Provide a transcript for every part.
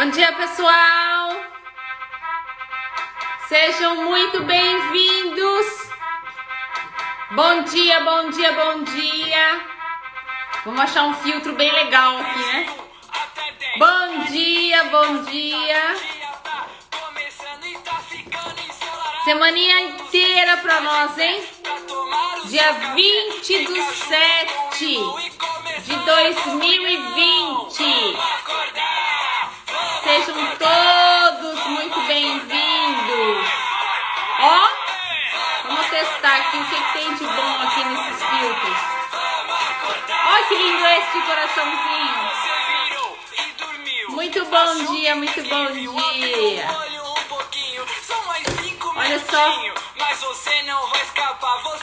Bom dia, pessoal! Sejam muito bem-vindos! Bom dia, bom dia, bom dia! Vamos achar um filtro bem legal aqui, né? Bom dia, bom dia! Semaninha inteira pra nós, hein? Dia 20/7 de 2020. Sejam todos muito bem-vindos. Ó, vamos testar aqui o que tem de bom aqui nesses filtros. Olha que lindo esse de coraçãozinho. Muito bom dia, muito bom dia. Olha só.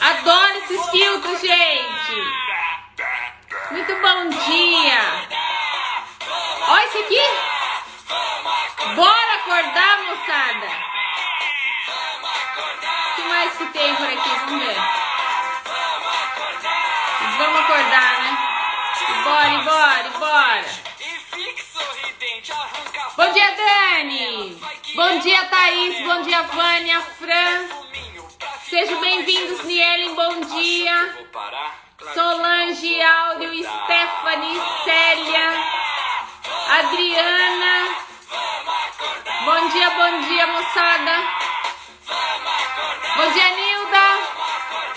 Adoro esses filtros, gente. Muito bom dia. Olha esse aqui. Bora acordar, moçada. O que mais que tem por aqui? Vamos ver. Vamos acordar, né? Bora, bora, bora. Bom dia, Dani. Bom dia, Thaís. Bom dia, Vânia, Fran. Sejam bem-vindos, Nielen. Bom dia. Solange, Áudio, Stephanie, Célia, Adriana. Bom dia, moçada. Bom dia, Nilda.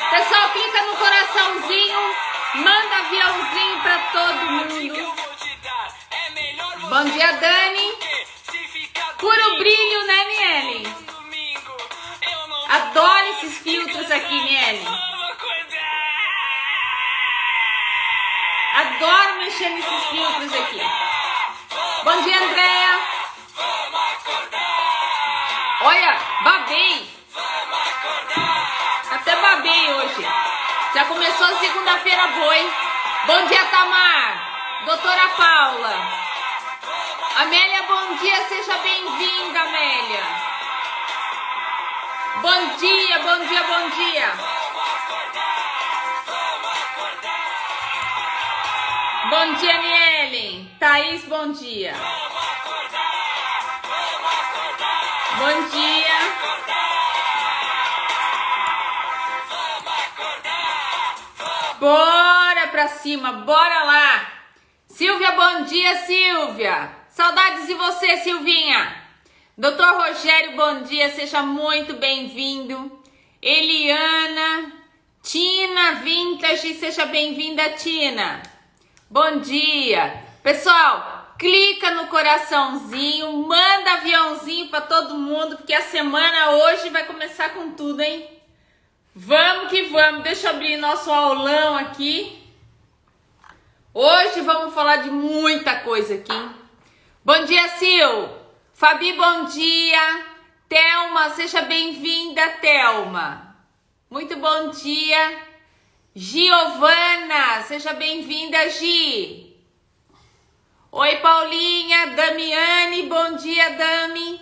Pessoal, clica no coraçãozinho, manda aviãozinho pra todo mundo. Bom dia, Dani. Puro brilho, né, Nielen? Adoro esses filtros aqui, Nielen. Adoro mexer nesses filtros aqui. Bom dia, Andréia. Olha, babei. Até babei hoje. Já começou a segunda-feira boa, hein? Bom dia, Tamar. Doutora Paula. Amélia, bom dia. Seja bem-vinda, Amélia. Bom dia, bom dia, bom dia. Bom dia, Nielen. Thaís, bom dia. Bom dia. Bora pra cima, bora lá. Silvia, bom dia, Silvia. Saudades de você, Silvinha. Doutor Rogério, bom dia, seja muito bem-vindo. Eliana, Tina Vintage, seja bem-vinda, Tina. Bom dia. Pessoal, clica no coraçãozinho, manda aviãozinho para todo mundo, porque a semana hoje vai começar com tudo, hein? Vamos que vamos. Deixa eu abrir nosso aulão aqui. Hoje vamos falar de muita coisa aqui, hein? Bom dia, Sil. Fabi, bom dia. Thelma, seja bem-vinda, Thelma. Muito bom dia. Giovana, seja bem-vinda, Gi. Oi, Paulinha. Damiane, bom dia, Dami.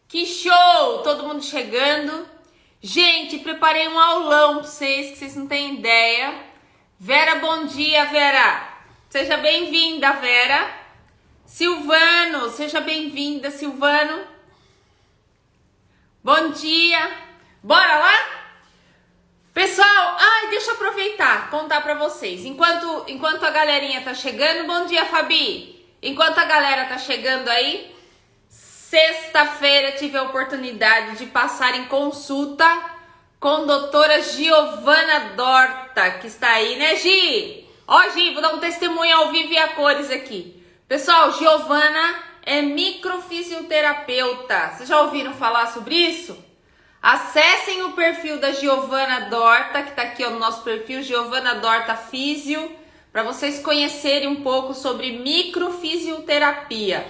Que show, todo mundo chegando. Gente, preparei um aulão pra vocês, que vocês não têm ideia. Vera, bom dia, Vera. Seja bem-vinda, Vera. Silvano, seja bem-vinda, Silvano. Bom dia. Bora lá? Pessoal, deixa eu aproveitar, contar pra vocês. Enquanto a galerinha tá chegando, bom dia, Fabi. Enquanto a galera tá chegando aí, sexta-feira tive a oportunidade de passar em consulta com a doutora Giovana Dorta, que está aí, né, Gi? Ó, Gi, vou dar um testemunho ao vivo e a cores aqui. Pessoal, Giovana é microfisioterapeuta. Vocês já ouviram falar sobre isso? Acessem o perfil da Giovana Dorta, que está aqui no nosso perfil, Giovana Dorta Físio, para vocês conhecerem um pouco sobre microfisioterapia.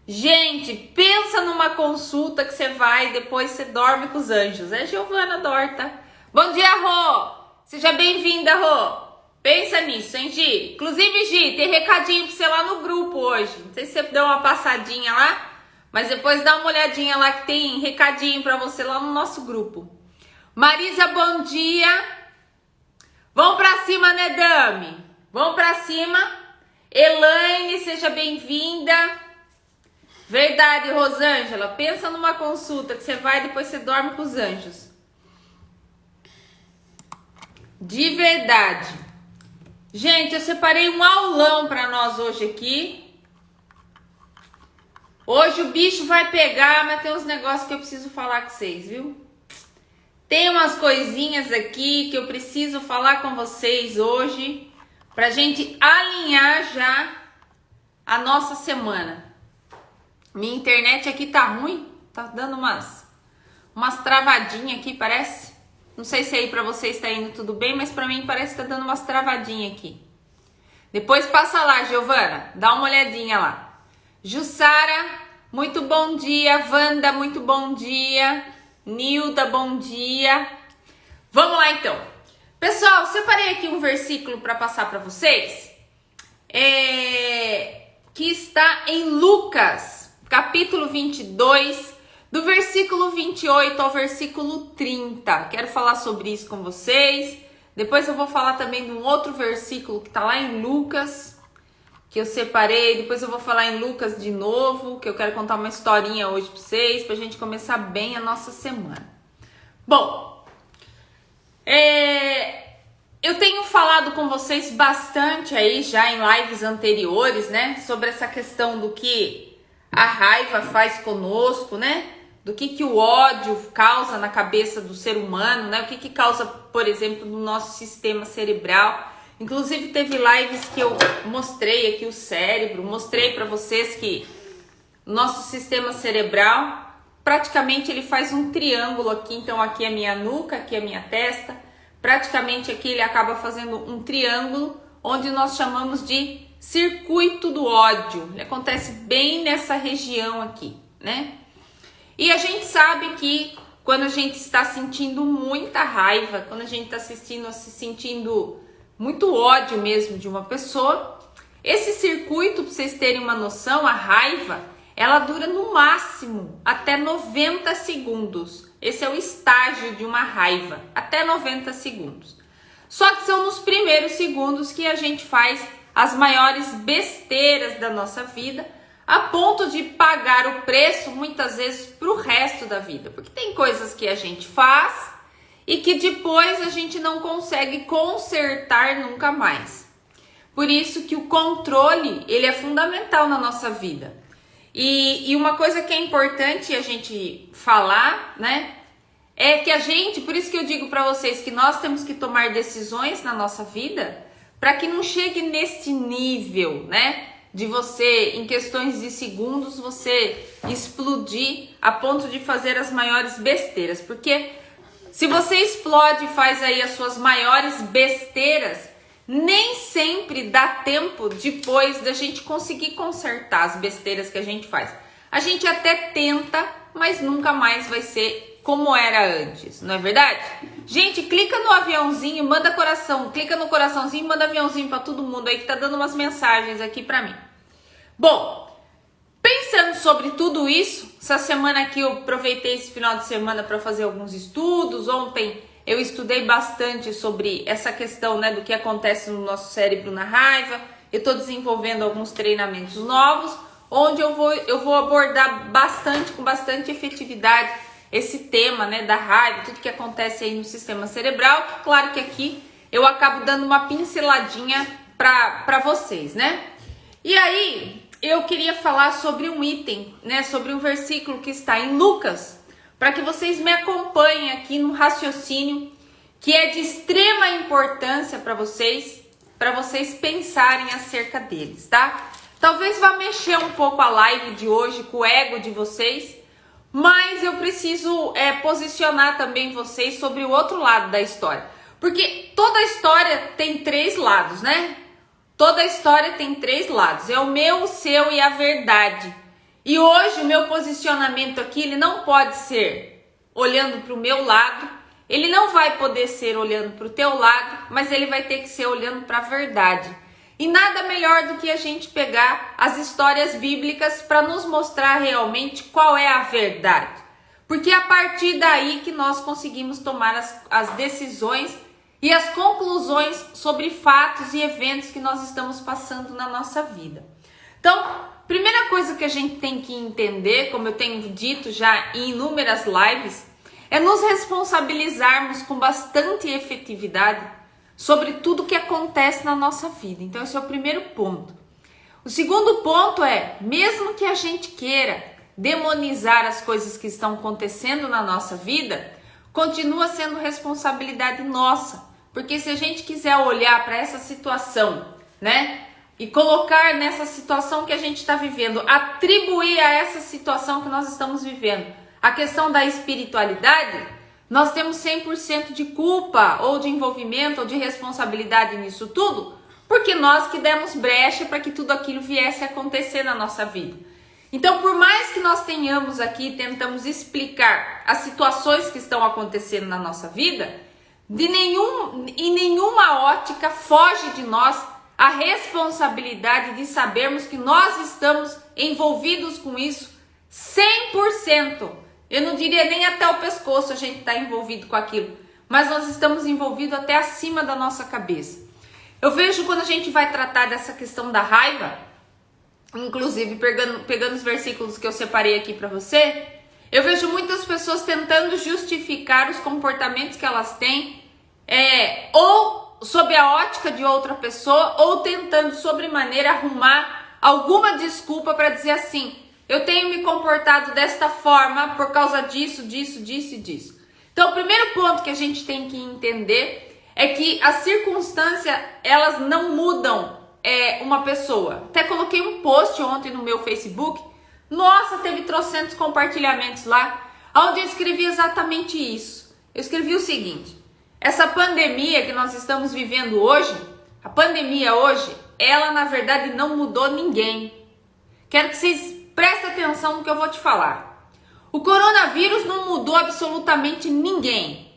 Gente, pensa numa consulta que você vai e depois você dorme com os anjos. É Giovana Dorta. Bom dia, Rô. Seja bem-vinda, Rô. Pensa nisso, hein, Gi? Inclusive, Gi, tem recadinho pra você lá no grupo hoje. Não sei se você deu uma passadinha lá, mas depois dá uma olhadinha lá que tem recadinho pra você lá no nosso grupo. Marisa, bom dia. Vamos pra cima, né, Dami? Vamos pra cima. Elaine, seja bem-vinda. Verdade, Rosângela. Pensa numa consulta que você vai e depois você dorme com os anjos. De verdade. Gente, eu separei um aulão para nós hoje aqui. Hoje o bicho vai pegar, mas tem uns negócios que eu preciso falar com vocês, viu? Tem umas coisinhas aqui que eu preciso falar com vocês hoje pra gente alinhar já a nossa semana. Minha internet aqui tá ruim, tá dando umas travadinhas aqui, parece. Não sei se aí pra vocês tá indo tudo bem, mas pra mim parece que tá dando umas travadinhas aqui. Depois passa lá, Giovana, dá uma olhadinha lá. Jussara, muito bom dia. Wanda, muito bom dia. Nilda, bom dia. Vamos lá então. Pessoal, separei aqui um versículo para passar para vocês. Que está em Lucas, capítulo 22, do versículo 28 ao versículo 30. Quero falar sobre isso com vocês. Depois eu vou falar também de um outro versículo que está lá em Lucas, que eu separei. Depois eu vou falar em Lucas de novo, que eu quero contar uma historinha hoje para vocês, para a gente começar bem a nossa semana. Bom, eu tenho falado com vocês bastante aí já em lives anteriores, né, sobre essa questão do que a raiva faz conosco, né, do que o ódio causa na cabeça do ser humano, né, o que causa, por exemplo, no nosso sistema cerebral. Inclusive teve lives que eu mostrei aqui o cérebro, mostrei para vocês que o nosso sistema cerebral, praticamente ele faz um triângulo aqui, então aqui é a minha nuca, aqui é a minha testa, praticamente aqui ele acaba fazendo um triângulo, onde nós chamamos de circuito do ódio. Ele acontece bem nessa região aqui, né? E a gente sabe que quando a gente está sentindo muita raiva, quando a gente está se sentindo muito ódio mesmo de uma pessoa, esse circuito, para vocês terem uma noção, a raiva, ela dura no máximo até 90 segundos. Esse é o estágio de uma raiva, até 90 segundos. Só que são nos primeiros segundos que a gente faz as maiores besteiras da nossa vida, a ponto de pagar o preço muitas vezes para o resto da vida. Porque tem coisas que a gente faz e que depois a gente não consegue consertar nunca mais. Por isso que o controle, ele é fundamental na nossa vida. E uma coisa que é importante a gente falar, né, é que a gente, por isso que eu digo para vocês que nós temos que tomar decisões na nossa vida, para que não chegue neste nível, né, de você, em questões de segundos, você explodir a ponto de fazer as maiores besteiras. Porque se você explode e faz aí as suas maiores besteiras, nem sempre dá tempo depois da gente conseguir consertar as besteiras que a gente faz. A gente até tenta, mas nunca mais vai ser como era antes, não é verdade? Gente, clica no aviãozinho, manda coração, clica no coraçãozinho, manda aviãozinho para todo mundo aí que tá dando umas mensagens aqui para mim. Bom, pensando sobre tudo isso, essa semana aqui eu aproveitei esse final de semana para fazer alguns estudos. Ontem eu estudei bastante sobre essa questão, né, do que acontece no nosso cérebro na raiva. Eu estou desenvolvendo alguns treinamentos novos, onde eu vou abordar bastante, com bastante efetividade, esse tema, né, da raiva, tudo que acontece aí no sistema cerebral. Que, claro que aqui eu acabo dando uma pinceladinha para vocês, né? E aí eu queria falar sobre um item, né, sobre um versículo que está em Lucas, para que vocês me acompanhem aqui no raciocínio que é de extrema importância para vocês pensarem acerca deles, tá? Talvez vá mexer um pouco a live de hoje com o ego de vocês, mas eu preciso posicionar também vocês sobre o outro lado da história. Porque toda história tem três lados, né? Toda história tem três lados. É o meu, o seu e a verdade. E hoje o meu posicionamento aqui, ele não pode ser olhando para o meu lado, ele não vai poder ser olhando para o teu lado, mas ele vai ter que ser olhando para a verdade. E nada melhor do que a gente pegar as histórias bíblicas para nos mostrar realmente qual é a verdade. Porque é a partir daí que nós conseguimos tomar as decisões e as conclusões sobre fatos e eventos que nós estamos passando na nossa vida. Então, primeira coisa que a gente tem que entender, como eu tenho dito já em inúmeras lives, é nos responsabilizarmos com bastante efetividade sobre tudo que acontece na nossa vida. Então esse é o primeiro ponto. O segundo ponto é, mesmo que a gente queira demonizar as coisas que estão acontecendo na nossa vida, continua sendo responsabilidade nossa. Porque se a gente quiser olhar para essa situação, né, e colocar nessa situação que a gente está vivendo, atribuir a essa situação que nós estamos vivendo a questão da espiritualidade, nós temos 100% de culpa ou de envolvimento ou de responsabilidade nisso tudo, porque nós que demos brecha para que tudo aquilo viesse a acontecer na nossa vida. Então, por mais que nós tenhamos aqui, tentamos explicar as situações que estão acontecendo na nossa vida, em nenhuma ótica foge de nós a responsabilidade de sabermos que nós estamos envolvidos com isso 100%. Eu não diria nem até o pescoço a gente está envolvido com aquilo, mas nós estamos envolvidos até acima da nossa cabeça. Eu vejo quando a gente vai tratar dessa questão da raiva, inclusive pegando os versículos que eu separei aqui para você, eu vejo muitas pessoas tentando justificar os comportamentos que elas têm, ou sob a ótica de outra pessoa, ou tentando sobremaneira arrumar alguma desculpa para dizer assim, eu tenho me comportado desta forma por causa disso, disso, disso e disso. Então o primeiro ponto que a gente tem que entender é que as circunstâncias, elas não mudam uma pessoa. Até coloquei um post ontem no meu Facebook, nossa, teve trocentos compartilhamentos lá, onde eu escrevi exatamente isso. Eu escrevi o seguinte, essa pandemia que nós estamos vivendo hoje, a pandemia hoje, ela na verdade não mudou ninguém. Quero que vocês prestem atenção no que eu vou te falar. O coronavírus não mudou absolutamente ninguém.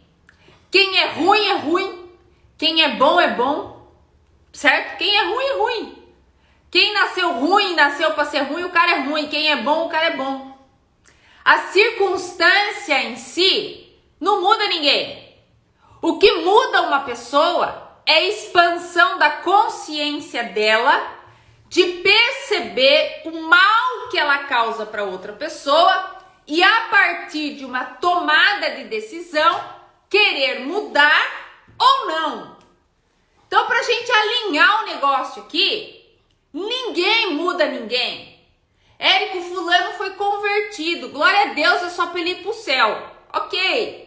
Quem é ruim, quem é bom, certo? Quem é ruim. Quem nasceu ruim, nasceu para ser ruim, o cara é ruim. Quem é bom, o cara é bom. A circunstância em si não muda ninguém. O que muda uma pessoa é a expansão da consciência dela de perceber o mal que ela causa para outra pessoa e a partir de uma tomada de decisão querer mudar ou não. Então, para a gente alinhar o negócio aqui, ninguém muda ninguém. Érico fulano foi convertido, glória a Deus, é só para ele ir para o céu, ok.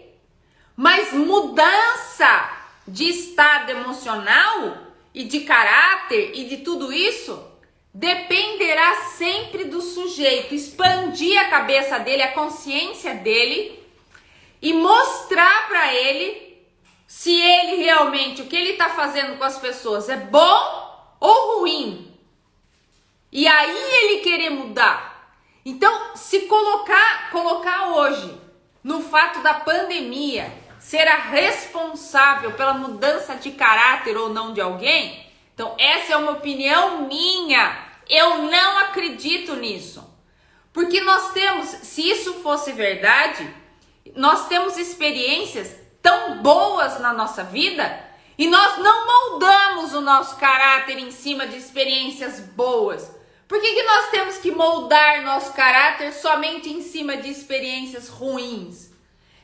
Mas mudança de estado emocional e de caráter e de tudo isso dependerá sempre do sujeito expandir a cabeça dele, a consciência dele e mostrar para ele se ele realmente, o que ele está fazendo com as pessoas é bom ou ruim. E aí ele querer mudar. Então, se colocar hoje no fato da pandemia ser a responsável pela mudança de caráter ou não de alguém, então essa é uma opinião minha. Eu não acredito nisso. Porque nós temos, se isso fosse verdade, nós temos experiências tão boas na nossa vida e nós não moldamos o nosso caráter em cima de experiências boas. Por que nós temos que moldar nosso caráter somente em cima de experiências ruins?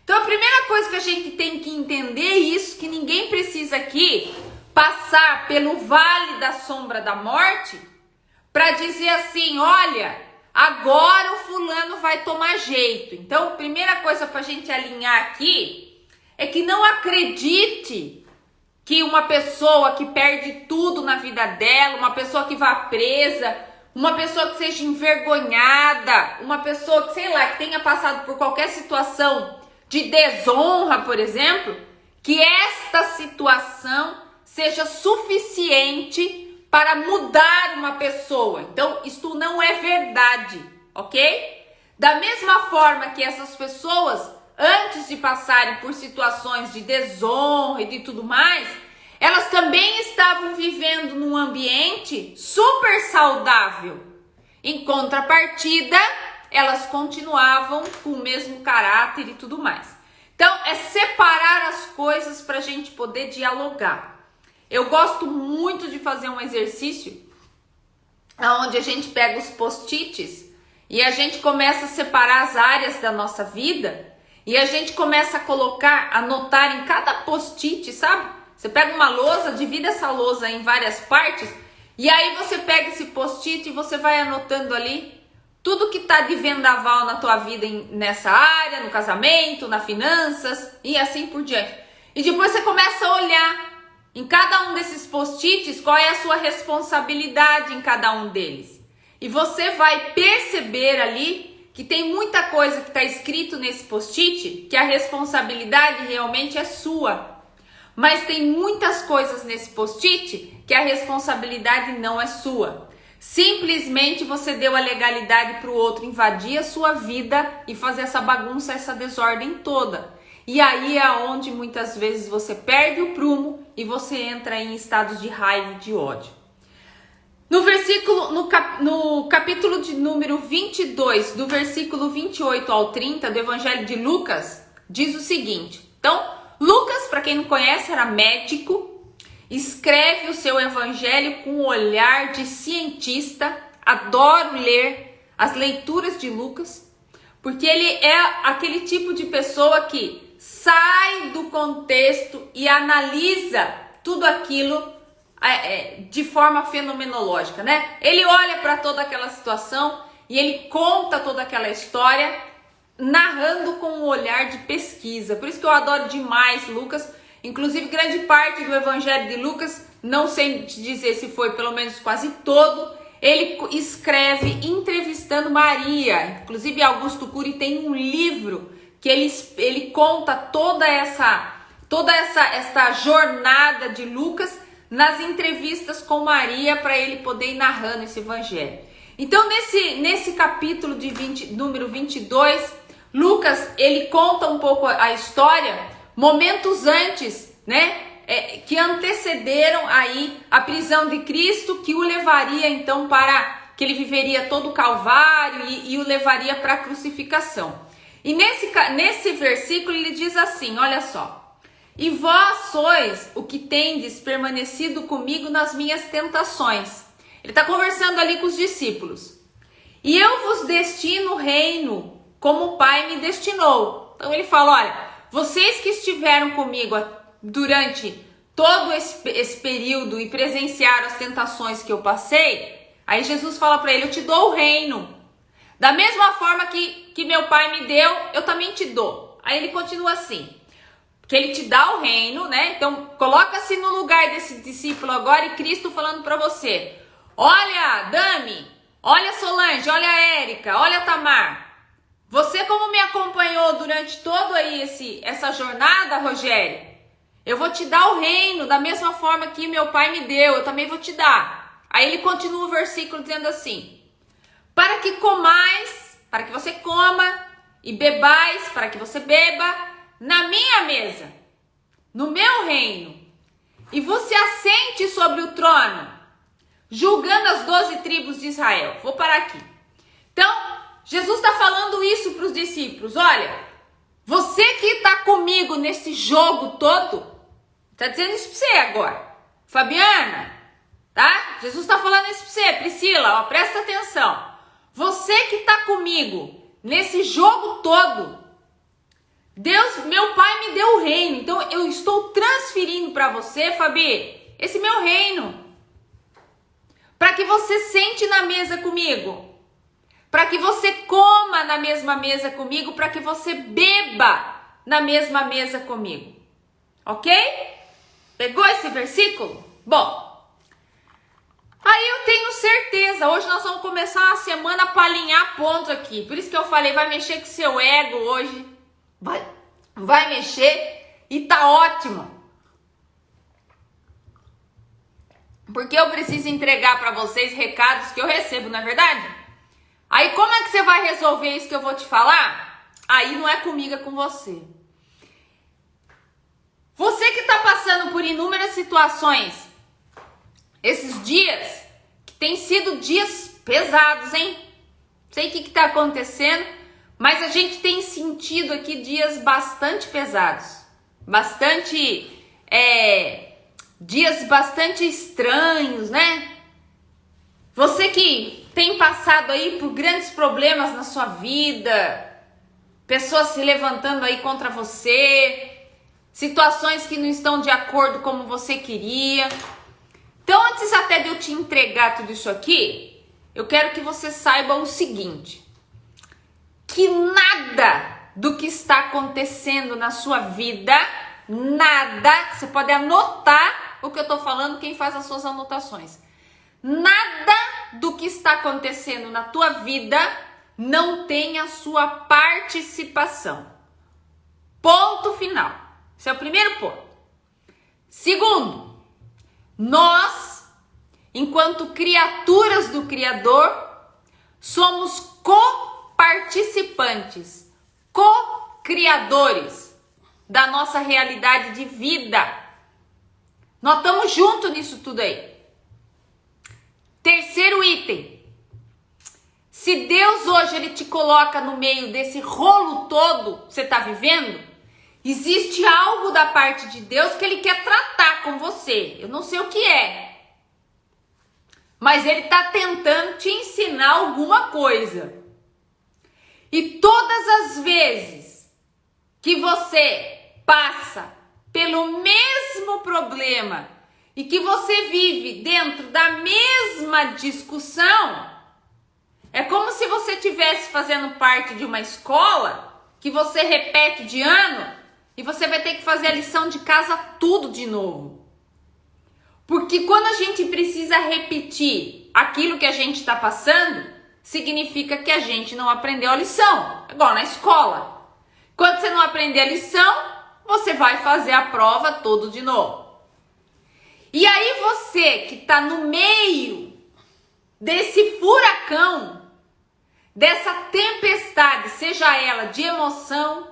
Então a primeira coisa que a gente tem que entender é isso, que ninguém precisa aqui passar pelo vale da sombra da morte para dizer assim, olha, agora o fulano vai tomar jeito. Então a primeira coisa para a gente alinhar aqui é que não acredite que uma pessoa que perde tudo na vida dela, uma pessoa que vá presa, uma pessoa que seja envergonhada, uma pessoa que, sei lá, que tenha passado por qualquer situação de desonra, por exemplo, que esta situação seja suficiente para mudar uma pessoa. Então, isto não é verdade, ok? Da mesma forma que essas pessoas, antes de passarem por situações de desonra e de tudo mais, elas também estavam vivendo num ambiente super saudável. Em contrapartida, elas continuavam com o mesmo caráter e tudo mais. Então, é separar as coisas para a gente poder dialogar. Eu gosto muito de fazer um exercício onde a gente pega os post-its e a gente começa a separar as áreas da nossa vida e a gente começa a colocar, anotar em cada post-it, sabe? Você pega uma lousa, divide essa lousa em várias partes e aí você pega esse post-it e você vai anotando ali tudo que tá de vendaval na tua vida nessa área, no casamento, nas finanças e assim por diante. E depois você começa a olhar em cada um desses post-its qual é a sua responsabilidade em cada um deles. E você vai perceber ali que tem muita coisa que está escrito nesse post-it que a responsabilidade realmente é sua. Mas tem muitas coisas nesse post-it que a responsabilidade não é sua. Simplesmente você deu a legalidade para o outro invadir a sua vida e fazer essa bagunça, essa desordem toda. E aí é onde muitas vezes você perde o prumo e você entra em estados de raiva e de ódio. No capítulo de número 22, do versículo 28 ao 30 do Evangelho de Lucas, diz o seguinte. Então, Lucas, para quem não conhece, era médico, escreve o seu evangelho com um olhar de cientista. Adoro ler as leituras de Lucas, porque ele é aquele tipo de pessoa que sai do contexto e analisa tudo aquilo de forma fenomenológica, né? Ele olha para toda aquela situação e ele conta toda aquela história, narrando com um olhar de pesquisa. Por isso que eu adoro demais Lucas. Inclusive, grande parte do Evangelho de Lucas, não sei te dizer se foi pelo menos quase todo, ele escreve entrevistando Maria. Inclusive, Augusto Cury tem um livro que ele conta toda essa jornada de Lucas nas entrevistas com Maria para ele poder ir narrando esse Evangelho. Então, nesse capítulo número 22, Lucas, ele conta um pouco a história momentos antes, né, que antecederam aí a prisão de Cristo, que o levaria então para que ele viveria todo o Calvário e o levaria para a crucificação. E nesse versículo ele diz assim, olha só: e vós sois o que tendes permanecido comigo nas minhas tentações. Ele está conversando ali com os discípulos. E eu vos destino o reino como o Pai me destinou. Então ele fala, olha, vocês que estiveram comigo durante todo esse período e presenciaram as tentações que eu passei, aí Jesus fala para ele, eu te dou o reino. Da mesma forma que meu pai me deu, eu também te dou. Aí ele continua assim, que ele te dá o reino, né? Então coloca-se no lugar desse discípulo agora e Cristo falando para você, olha Dami, olha Solange, olha Érica, olha Tamar. Você como me acompanhou durante toda aí essa jornada, Rogério, eu vou te dar o reino da mesma forma que meu pai me deu, eu também vou te dar. Aí ele continua o versículo dizendo assim, para que comais, para que você coma, e bebais, para que você beba, na minha mesa, no meu reino, e você assente sobre o trono, julgando as 12 tribos de Israel. Vou parar aqui. Então, Jesus está falando isso para os discípulos. Olha, você que está comigo nesse jogo todo, está dizendo isso para você agora. Fabiana, tá? Jesus está falando isso para você. Priscila, ó, presta atenção. Você que está comigo nesse jogo todo, Deus, meu pai me deu o reino. Então eu estou transferindo para você, Fabi, esse meu reino. Para que você sente na mesa comigo. Para que você coma na mesma mesa comigo, para que você beba na mesma mesa comigo. Ok? Pegou esse versículo? Bom, aí eu tenho certeza, hoje nós vamos começar uma semana para alinhar pontos aqui. Por isso que eu falei, vai mexer com seu ego hoje. Vai mexer e tá ótimo. Porque eu preciso entregar para vocês recados que eu recebo, não é verdade? Aí como é que você vai resolver isso que eu vou te falar? Aí não é comigo, é com você. Você que está passando por inúmeras situações, esses dias, que tem sido dias pesados, hein? Não sei o que está acontecendo, mas a gente tem sentido aqui dias bastante pesados. Dias bastante estranhos, né? Você que tem passado aí por grandes problemas na sua vida, pessoas se levantando aí contra você, situações que não estão de acordo como você queria. Então, antes até de eu te entregar tudo isso aqui, eu quero que você saiba o seguinte, que nada do que está acontecendo na sua vida, nada, você pode anotar o que eu estou falando, quem faz as suas anotações, nada do que está acontecendo na tua vida não tem a sua participação. Ponto final. Esse é o primeiro ponto. Segundo, nós, enquanto criaturas do Criador, somos co-participantes, co-criadores da nossa realidade de vida. Nós estamos juntos nisso tudo aí. Terceiro item. Se Deus hoje ele te coloca no meio desse rolo todo que você está vivendo, existe algo da parte de Deus que ele quer tratar com você. Eu não sei o que é, mas ele está tentando te ensinar alguma coisa. E todas as vezes que você passa pelo mesmo problema e que você vive dentro da mesma discussão, é como se você estivesse fazendo parte de uma escola que você repete de ano e você vai ter que fazer a lição de casa tudo de novo. Porque quando a gente precisa repetir aquilo que a gente está passando, significa que a gente não aprendeu a lição. É igual na escola. Quando você não aprender a lição, você vai fazer a prova tudo de novo. E aí você que está no meio desse furacão, dessa tempestade, seja ela de emoção,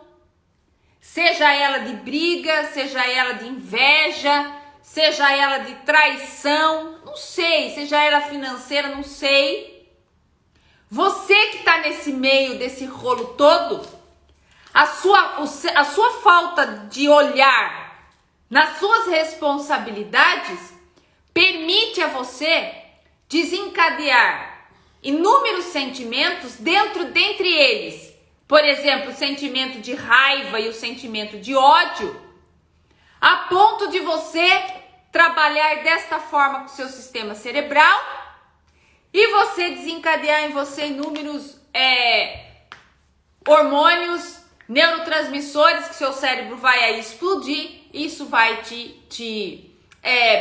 seja ela de briga, seja ela de inveja, seja ela de traição, não sei, seja ela financeira, não sei. Você que está nesse meio desse rolo todo, a sua falta de olhar nas suas responsabilidades permite a você desencadear inúmeros sentimentos dentre eles. Por exemplo, o sentimento de raiva e o sentimento de ódio, a ponto de você trabalhar desta forma com o seu sistema cerebral e você desencadear em você inúmeros hormônios, neurotransmissores que seu cérebro vai aí explodir. Isso vai te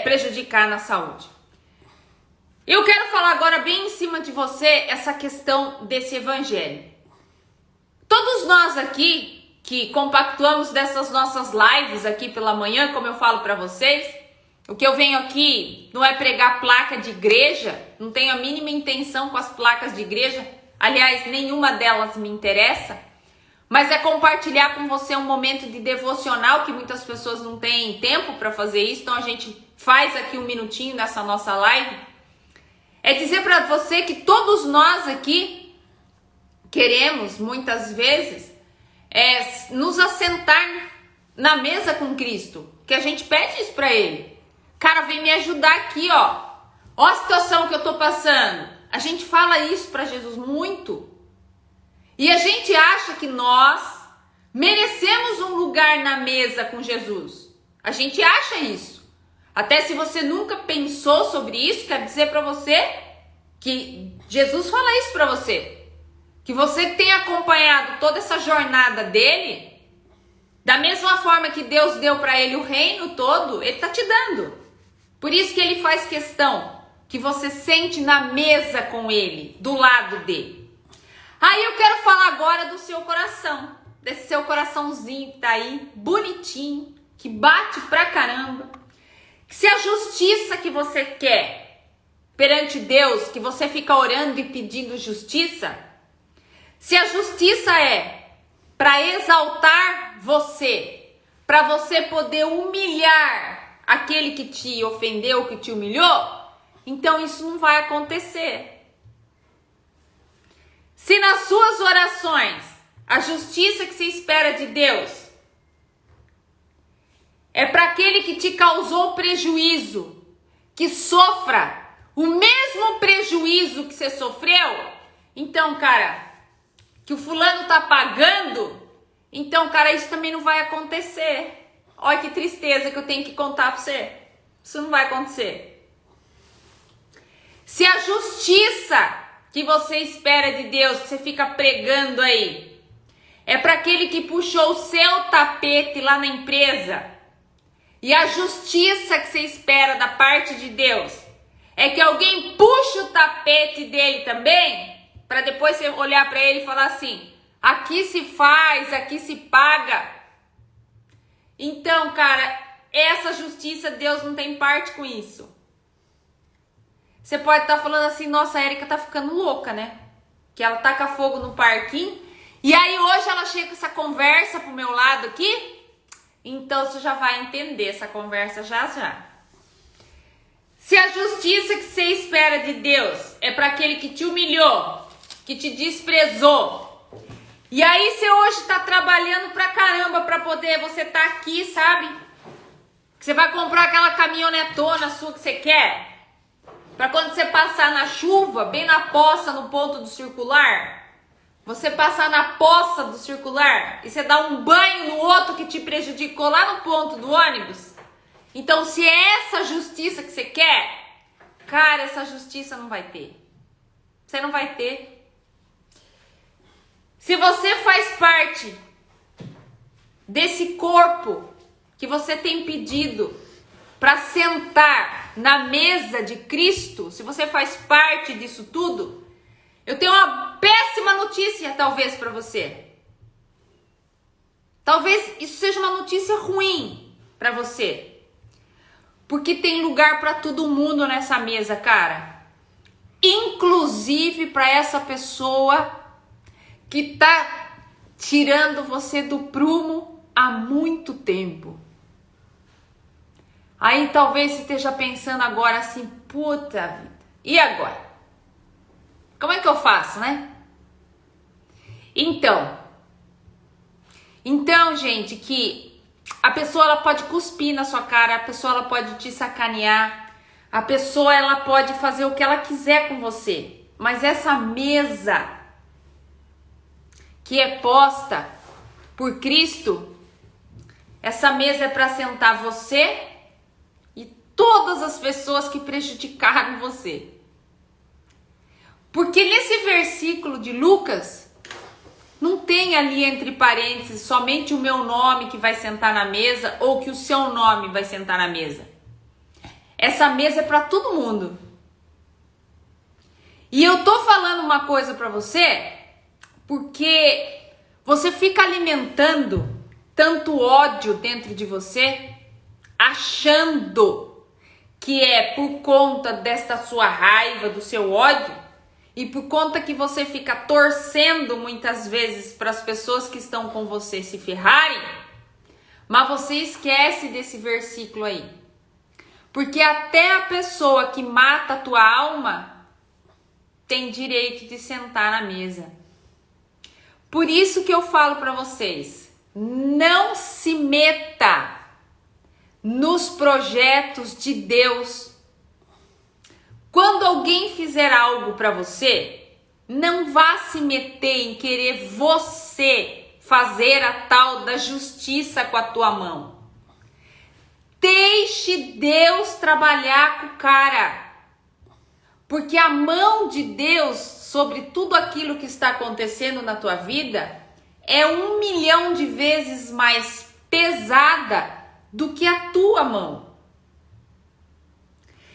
prejudicar na saúde. Eu quero falar agora bem em cima de você essa questão desse evangelho. Todos nós aqui que compactuamos dessas nossas lives aqui pela manhã, como eu falo para vocês, o que eu venho aqui não é pregar placa de igreja, não tenho a mínima intenção com as placas de igreja, aliás, nenhuma delas me interessa, mas é compartilhar com você um momento de devocional que muitas pessoas não têm tempo para fazer isso, então a gente faz aqui um minutinho nessa nossa live. É dizer para você que todos nós aqui queremos, muitas vezes, nos assentar na mesa com Cristo, que a gente pede isso para Ele. Cara, vem me ajudar aqui, ó. Ó a situação que eu tô passando. A gente fala isso para Jesus muito. E a gente acha que nós merecemos um lugar na mesa com Jesus. A gente acha isso. Até se você nunca pensou sobre isso, quero dizer para você que Jesus fala isso para você. Que você tem acompanhado toda essa jornada dele, da mesma forma que Deus deu para ele o reino todo, ele está te dando. Por isso que ele faz questão que você sente na mesa com ele, do lado dele. Aí eu quero falar agora do seu coração, desse seu coraçãozinho que tá aí, bonitinho, que bate pra caramba. Que se a justiça que você quer perante Deus, que você fica orando e pedindo justiça, se a justiça é para exaltar você, para você poder humilhar aquele que te ofendeu, que te humilhou, então isso não vai acontecer. Se nas suas orações a justiça que se espera de Deus é para aquele que te causou prejuízo, que sofra o mesmo prejuízo que você sofreu, então, cara, que o fulano tá pagando, então, cara, isso também não vai acontecer. Olha que tristeza que eu tenho que contar pra você. Isso não vai acontecer. Se a justiça que você espera de Deus, que você fica pregando aí, é para aquele que puxou o seu tapete lá na empresa, e a justiça que você espera da parte de Deus é que alguém puxe o tapete dele também, para depois você olhar para ele e falar assim, aqui se faz, aqui se paga. Então, cara, essa justiça, Deus não tem parte com isso. Você pode estar falando assim, nossa, a Érica tá ficando louca, né? Que ela taca fogo no parquinho, e aí hoje ela chega com essa conversa pro meu lado aqui, então você já vai entender essa conversa já. Se a justiça que você espera de Deus é para aquele que te humilhou, que te desprezou, e aí você hoje tá trabalhando pra caramba pra poder você tá aqui, sabe? Que você vai comprar aquela caminhonetona sua que você quer, pra quando você passar na chuva, bem na poça, no ponto do circular, você passar na poça do circular e você dá um banho no outro que te prejudicou lá no ponto do ônibus. Então, se é essa justiça que você quer, cara, essa justiça não vai ter. Você não vai ter. Se você faz parte desse corpo que você tem pedido para sentar na mesa de Cristo, se você faz parte disso tudo, eu tenho uma péssima notícia talvez para você. Talvez isso seja uma notícia ruim para você. Porque tem lugar para todo mundo nessa mesa, cara. Inclusive para essa pessoa que tá tirando você do prumo há muito tempo. Aí talvez você esteja pensando agora assim, puta vida, e agora? Como é que eu faço, né? Então, gente, que a pessoa ela pode cuspir na sua cara, a pessoa ela pode te sacanear, a pessoa ela pode fazer o que ela quiser com você, mas essa mesa que é posta por Cristo, essa mesa é para sentar você e todas as pessoas que prejudicaram você. Porque nesse versículo de Lucas, não tem ali entre parênteses somente o meu nome que vai sentar na mesa ou que o seu nome vai sentar na mesa. Essa mesa é para todo mundo. E eu tô falando uma coisa para você porque você fica alimentando tanto ódio dentro de você, achando que é por conta desta sua raiva, do seu ódio, e por conta que você fica torcendo muitas vezes para as pessoas que estão com você se ferrarem, mas você esquece desse versículo aí. Porque até a pessoa que mata a tua alma tem direito de sentar na mesa. Por isso que eu falo para vocês, não se meta nos projetos de Deus. Quando alguém fizer algo para você, não vá se meter em querer você fazer a tal da justiça com a tua mão. Deixe Deus trabalhar com o cara. Porque a mão de Deus sobre tudo aquilo que está acontecendo na tua vida é 1 milhão de vezes mais pesada do que a tua mão.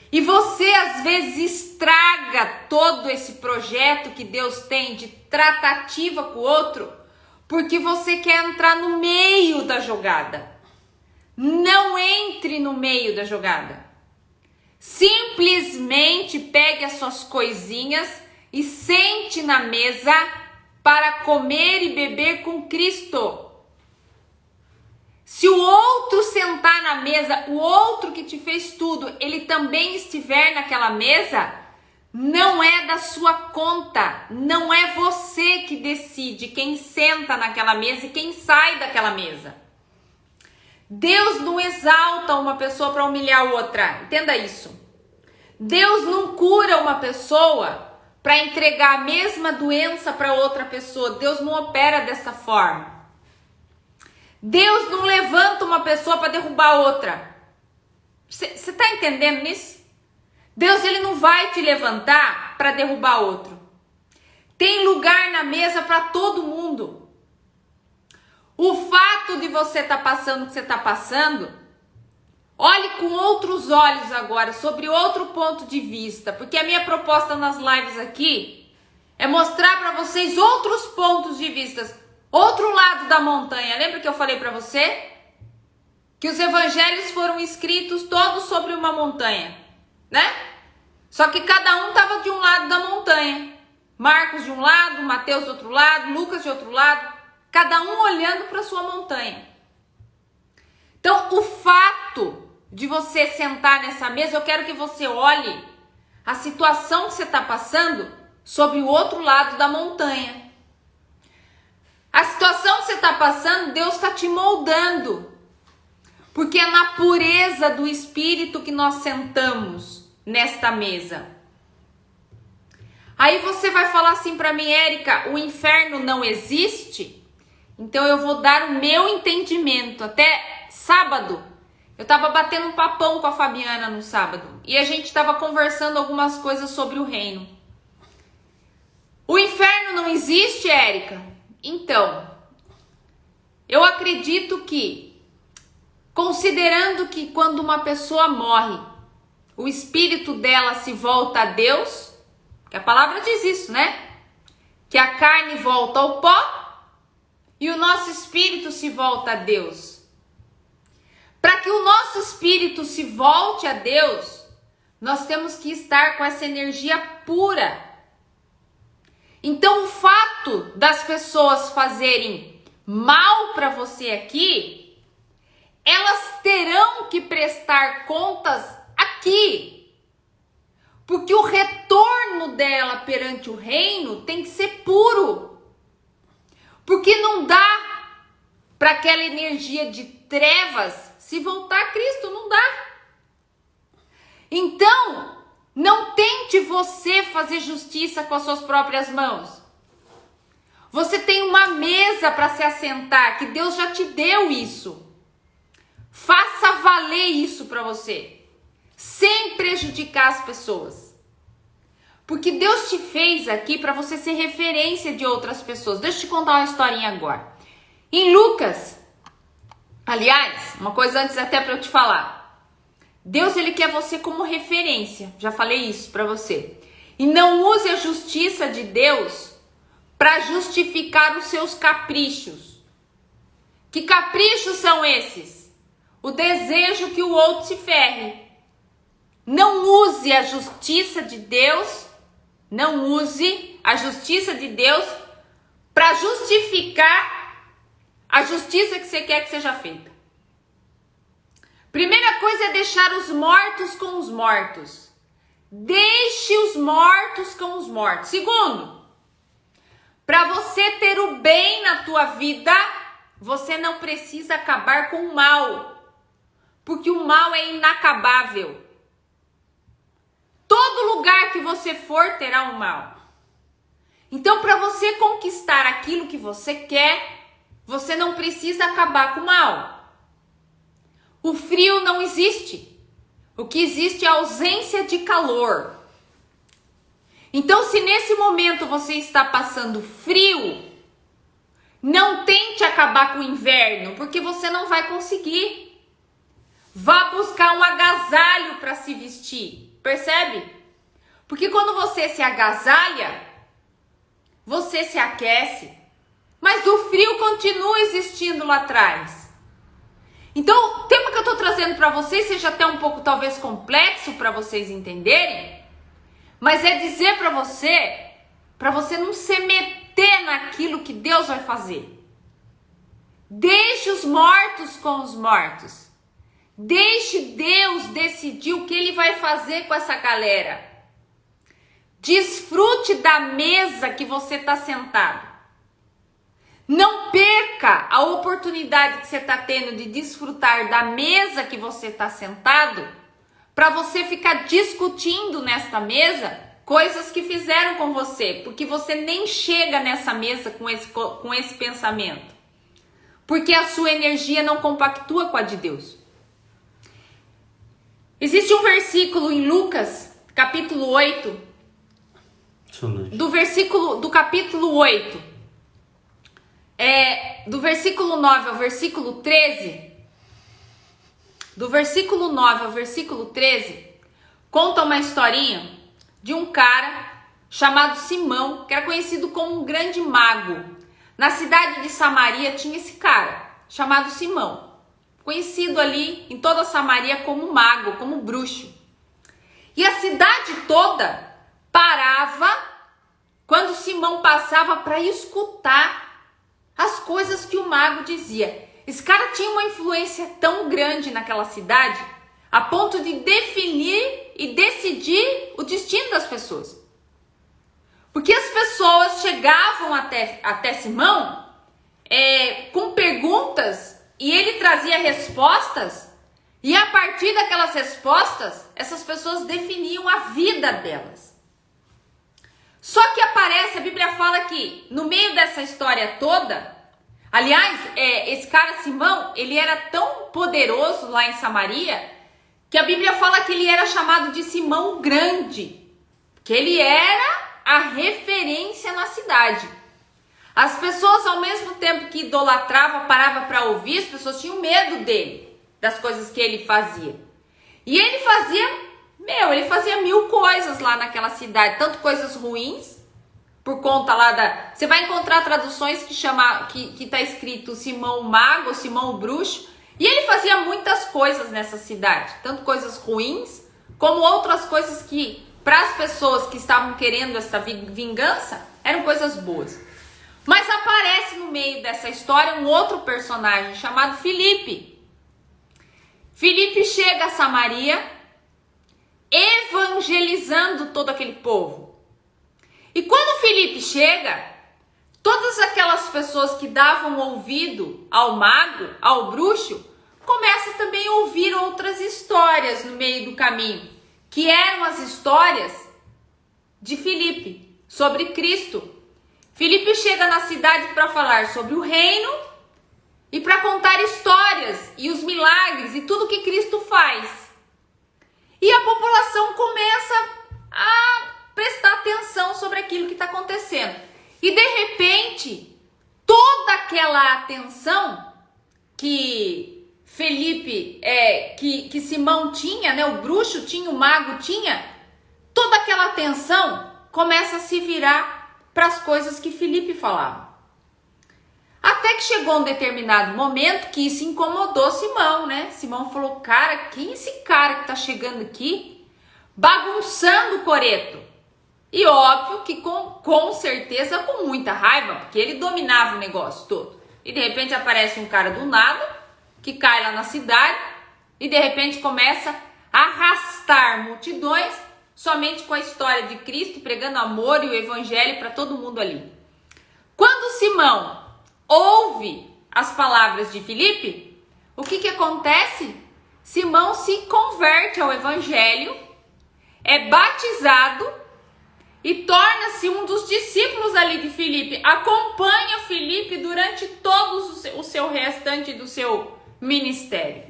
E você às vezes estraga todo esse projeto que Deus tem de tratativa com o outro, porque você quer entrar no meio da jogada. Não entre no meio da jogada. Simplesmente pegue as suas coisinhas e sente na mesa para comer e beber com Cristo. Se o outro sentar na mesa, o outro que te fez tudo, ele também estiver naquela mesa, não é da sua conta, não é você que decide quem senta naquela mesa e quem sai daquela mesa. Deus não exalta uma pessoa para humilhar outra, entenda isso. Deus não cura uma pessoa para entregar a mesma doença para outra pessoa. Deus não opera dessa forma. Deus não levanta uma pessoa para derrubar outra. Você está entendendo nisso? Deus, ele não vai te levantar para derrubar outro. Tem lugar na mesa para todo mundo. O fato de você estar passando o que você está passando, olhe com outros olhos agora, sobre outro ponto de vista. Porque a minha proposta nas lives aqui é mostrar para vocês outros pontos de vista, outro lado da montanha. Lembra que eu falei para você? Que os evangelhos foram escritos todos sobre uma montanha, né? Só que cada um estava de um lado da montanha. Marcos de um lado, Mateus do outro lado, Lucas de outro lado. Cada um olhando para sua montanha. Então, o fato de você sentar nessa mesa, eu quero que você olhe a situação que você está passando sobre o outro lado da montanha. A situação que você está passando, Deus está te moldando. Porque é na pureza do Espírito que nós sentamos nesta mesa. Aí você vai falar assim para mim, Érica, o inferno não existe? Então eu vou dar o meu entendimento. Até sábado, eu estava batendo um papão com a Fabiana no sábado. E a gente estava conversando algumas coisas sobre o reino. O inferno não existe, Érica? Então, eu acredito que, considerando que quando uma pessoa morre, o espírito dela se volta a Deus, que a palavra diz isso, né? Que a carne volta ao pó e o nosso espírito se volta a Deus. Para que o nosso espírito se volte a Deus, nós temos que estar com essa energia pura. Então, o fato das pessoas fazerem mal para você aqui, elas terão que prestar contas aqui. Porque o retorno dela perante o reino tem que ser puro. Porque não dá para aquela energia de trevas se voltar a Cristo, não dá. Então, não tente você fazer justiça com as suas próprias mãos. Você tem uma mesa para se assentar, que Deus já te deu isso. Faça valer isso para você, sem prejudicar as pessoas. Porque Deus te fez aqui para você ser referência de outras pessoas. Deixa eu te contar uma historinha agora. Em Lucas, aliás, uma coisa antes até para eu te falar. Deus, ele quer você como referência. Já falei isso para você. E não use a justiça de Deus para justificar os seus caprichos. Que caprichos são esses? O desejo que o outro se ferre. Não use a justiça de Deus, não use a justiça de Deus para justificar a justiça que você quer que seja feita. Primeira coisa é deixar os mortos com os mortos. Deixe os mortos com os mortos. Segundo, para você ter o bem na tua vida, você não precisa acabar com o mal, porque o mal é inacabável. Todo lugar que você for terá um mal. Então, para você conquistar aquilo que você quer, você não precisa acabar com o mal. O frio não existe. O que existe é a ausência de calor. Então, se nesse momento você está passando frio, não tente acabar com o inverno, porque você não vai conseguir. Vá buscar um agasalho para se vestir. Percebe? Porque quando você se agasalha, você se aquece, mas o frio continua existindo lá atrás. Então, o tema que eu estou trazendo para vocês seja até um pouco talvez complexo para vocês entenderem, mas é dizer para você não se meter naquilo que Deus vai fazer. Deixe os mortos com os mortos. Deixe Deus decidir o que Ele vai fazer com essa galera. Desfrute da mesa que você está sentado. Não perca a oportunidade que você está tendo de desfrutar da mesa que você está sentado para você ficar discutindo nesta mesa coisas que fizeram com você, porque você nem chega nessa mesa com esse pensamento, porque a sua energia não compactua com a de Deus. Existe um versículo em Lucas, capítulo 8, do capítulo 8, do versículo 9 ao versículo 13, do versículo 9 ao versículo 13, conta uma historinha de um cara chamado Simão, que era conhecido como um grande mago. Na cidade de Samaria tinha esse cara, chamado Simão, conhecido ali em toda Samaria como mago, como bruxo. E a cidade toda parava quando Simão passava para escutar as coisas que o mago dizia. Esse cara tinha uma influência tão grande naquela cidade, a ponto de definir e decidir o destino das pessoas. Porque as pessoas chegavam até Simão com perguntas e ele trazia respostas, e a partir daquelas respostas, essas pessoas definiam a vida delas. Só que aparece, a Bíblia fala que no meio dessa história toda, aliás, esse cara Simão, ele era tão poderoso lá em Samaria, que a Bíblia fala que ele era chamado de Simão o Grande, que ele era a referência na cidade. As pessoas, ao mesmo tempo que idolatravam, paravam para ouvir, as pessoas tinham medo dele, das coisas que ele fazia. E ele fazia mil coisas lá naquela cidade, tanto coisas ruins, por conta lá você vai encontrar traduções que tá escrito Simão o Mago, Simão o Bruxo, e ele fazia muitas coisas nessa cidade, tanto coisas ruins, como outras coisas que, para as pessoas que estavam querendo essa vingança, eram coisas boas. Mas aparece no meio dessa história um outro personagem chamado Filipe. Filipe chega a Samaria, evangelizando todo aquele povo. E quando Filipe chega, todas aquelas pessoas que davam ouvido ao mago, ao bruxo, começam também a ouvir outras histórias no meio do caminho, que eram as histórias de Filipe, sobre Cristo. Filipe chega na cidade para falar sobre o reino e para contar histórias e os milagres e tudo que Cristo faz. E a população começa a prestar atenção sobre aquilo que está acontecendo. E de repente, toda aquela atenção que Filipe, que Simão tinha, né, o bruxo tinha, o mago tinha, toda aquela atenção começa a se virar para as coisas que Filipe falava. Até que chegou um determinado momento que isso incomodou Simão, né? Simão falou, cara, quem é esse cara que tá chegando aqui bagunçando o coreto? E óbvio que com certeza com muita raiva, porque ele dominava o negócio todo. E de repente aparece um cara do nada, que cai lá na cidade, e de repente começa a arrastar multidões, somente com a história de Cristo, pregando amor e o evangelho para todo mundo ali. Quando Simão ouve as palavras de Filipe, o que acontece? Simão se converte ao evangelho, é batizado e torna-se um dos discípulos ali de Filipe. Acompanha Filipe durante todo o seu restante do seu ministério.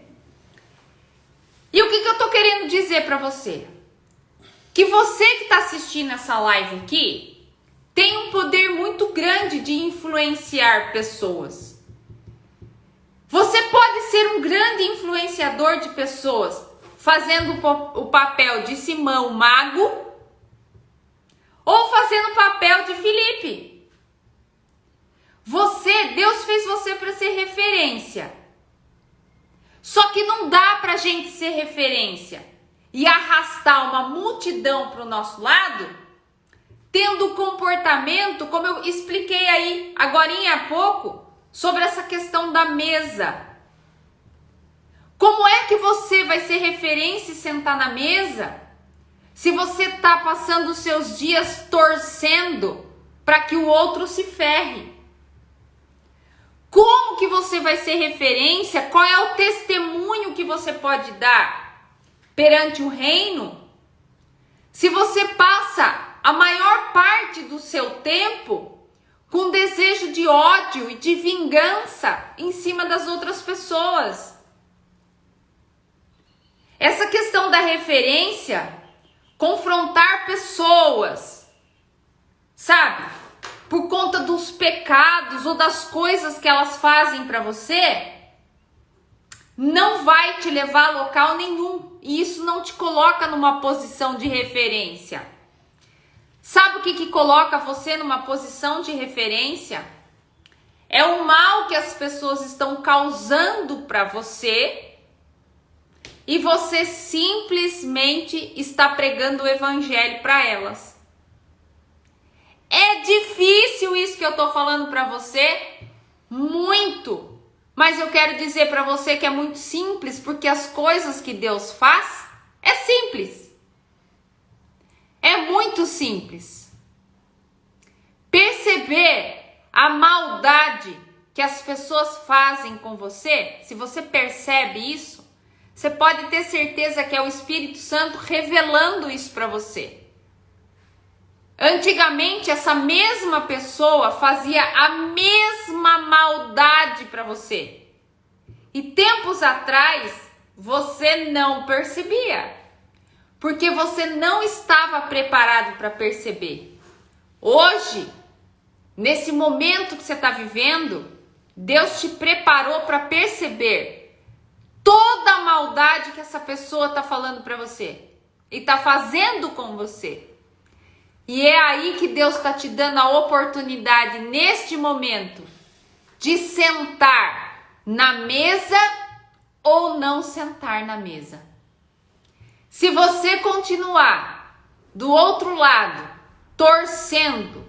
E o que eu tô querendo dizer para você? Que você que está assistindo essa live aqui tem um poder muito grande de influenciar pessoas. Você pode ser um grande influenciador de pessoas, fazendo o papel de Simão mago ou fazendo o papel de Filipe. Deus fez você para ser referência. Só que não dá para a gente ser referência e arrastar uma multidão para o nosso lado, tendo comportamento, como eu expliquei aí agorinha há pouco, sobre essa questão da mesa. Como é que você vai ser referência e sentar na mesa se você está passando os seus dias torcendo para que o outro se ferre? Como que você vai ser referência? Qual é o testemunho que você pode dar? perante o reino, se você passa a maior parte do seu tempo com desejo de ódio e de vingança em cima das outras pessoas? Essa questão da referência, confrontar pessoas, sabe? Por conta dos pecados ou das coisas que elas fazem para você, não vai te levar a local nenhum. E isso não te coloca numa posição de referência. Sabe o que coloca você numa posição de referência? É o mal que as pessoas estão causando para você e você simplesmente está pregando o evangelho para elas. É difícil isso que eu tô falando para você? Muito. Mas eu quero dizer para você que é muito simples, porque as coisas que Deus faz é simples. É muito simples. Perceber a maldade que as pessoas fazem com você, se você percebe isso, você pode ter certeza que é o Espírito Santo revelando isso para você. Antigamente, essa mesma pessoa fazia a mesma maldade para você. E tempos atrás, você não percebia. Porque você não estava preparado para perceber. Hoje, nesse momento que você está vivendo, Deus te preparou para perceber toda a maldade que essa pessoa está falando para você. E está fazendo com você. E é aí que Deus está te dando a oportunidade, neste momento, de sentar na mesa ou não sentar na mesa. Se você continuar do outro lado, torcendo,